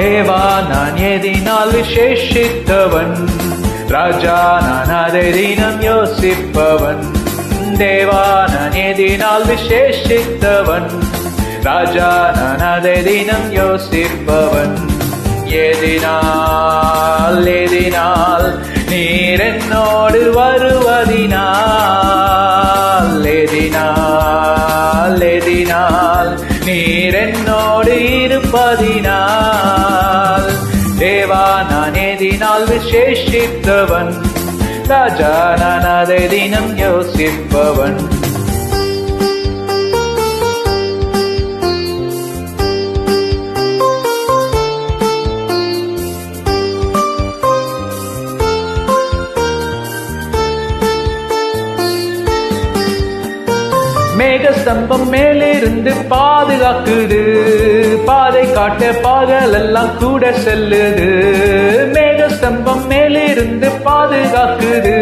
தேவா நான் எதினால் விசேஷித்தவன், ராஜா நான் அதை தினம் யோசிப்பவன். தேவா நான் எதினால் விசேஷித்தவன், ராஜா நான் அதை தினம் யோசிப்பவன். எதினால் நீர் என்னோடு வருவதினால், எதினால் நீர் என்னோடு இருப்பதினால். தேவா நான் எதினால் விசேஷித்தவன், ராஜா நான் அதை தினம் யோசிப்பவன். மேகஸ்தம்பம் மேலிருந்து பாதுகாக்குது, பாதை காட்ட பகலெல்லாம் கூட செல்லுது. மேகஸ்தம்பம் மேலிருந்து பாதுகாக்குது,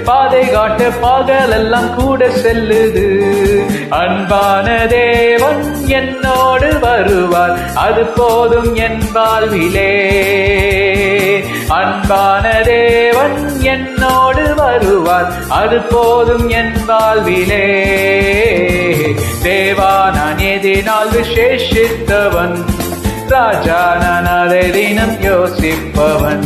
பாதை காட்ட பகலெல்லாம் கூட செல்லுது. அன்பான தேவன் என்னோடு வருவார், அது போதும் என் வாழ்விலே. அன்பான தேவன் என்னோடு வருவார், அது போதும் என் வாழ்விலே. தேவா நான் எதினால் விசேஷித்தவன், ராஜா நான் அதை தினம் யோசிப்பவன்.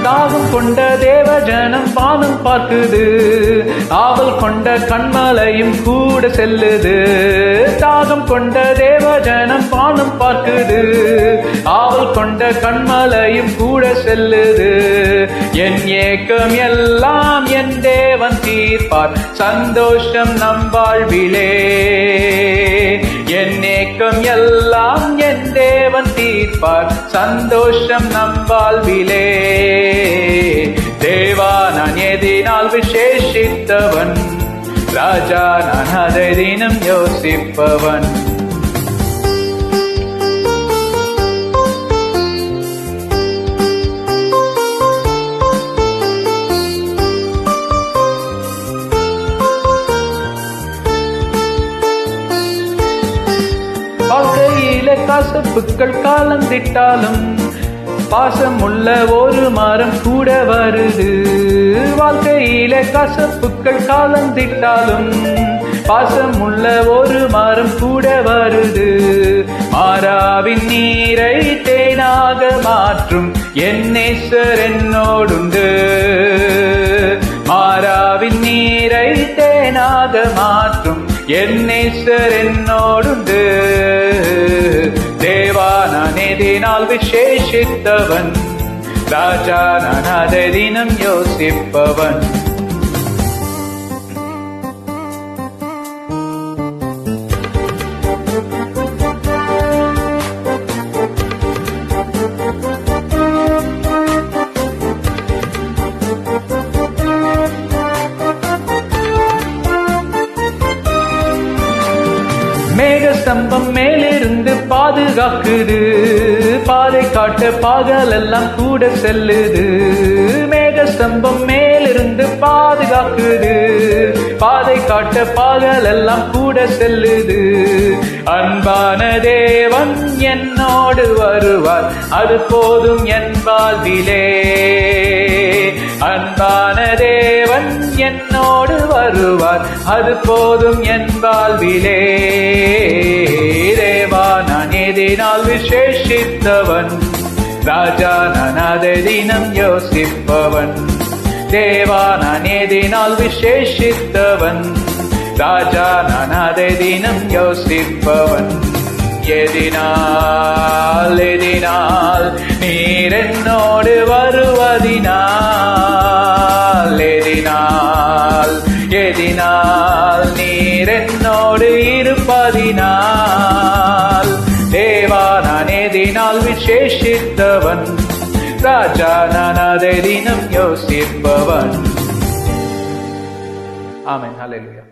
தாகம் கொண்ட தேவ ஜனம் வானம் பார்க்குது, ஆவல் கொண்ட கண்மலையும் கூட செல்லுது. தாகம் கொண்ட தேவ ஜனம் வானம் பார்க்குது, ஆவல் கொண்ட கண்மலையும் கூட செல்லுது. என் ஏக்கம் எல்லாம் என் தேவன் தீர்ப்பார், சந்தோஷம் நம் வாழ்விலே. என் ஏக்கம் எல்லாம் என் தேவன் தீர்ப்பார், சந்தோஷம் நம் வாழ்விலே. தேவா நான் எதினால் விசேஷித்தவன், ராஜா நான் அதை தினம் யோசிப்பவன். வாழ்க்கையில கசப்புக்கள் காலந்திட்டாலும், பாசமுள்ள ஒரு மரம் கூட வருது. வாழ்க்கையில கசப்புக்கள் காலந்திட்டாலும், பாசமுள்ள ஒரு மரம் கூட வருது. மாறாவின் நீரை தேனாக மாற்றும் என் நேசர் என்னோடுண்டு. மாறாவின் நீரை தேனாக மாற்றும் என் நேசர் என்னோடுண்டு. தேவா நான் எதினால் விசேஷித்தவன், ராஜா நான் அதை தினம் யோசிப்பவன். மேகஸ்தம்பம் மேலிருந்து பாதுகாக்குது, பாதை காட்ட பகலெல்லாம் கூட செல்லுது. மேகஸ்தம்பம் மேலிருந்து பாதுகாக்குது, பாதை காட்ட பகலெல்லாம் கூட செல்லுது. அன்பான தேவன் என்னோடு வருவார், அது போதும் என் வாழ்விலே. அன்பான தேவன் என்னோடு வருவார், அது போதும் என் வாழ்விலே. தேவா நான் எதினால் விசேஷித்தவன், ராஜா நான் அதை தினம் யோசிப்பவன். தேவா நான் எதினால் விசேஷித்தவன், ராஜா நான் அதை தினம் யோசிப்பவன். எதினால் நீர் என்னோடு வருவதினால், எதினால் நீர் என்னோடு இருப்பதினால். தேவா நான் எதினால் விசேஷித்தவன், ராஜா நான் அதை தினம் யோசிப்பவன். ஆமென். ஹல்லேலூயா.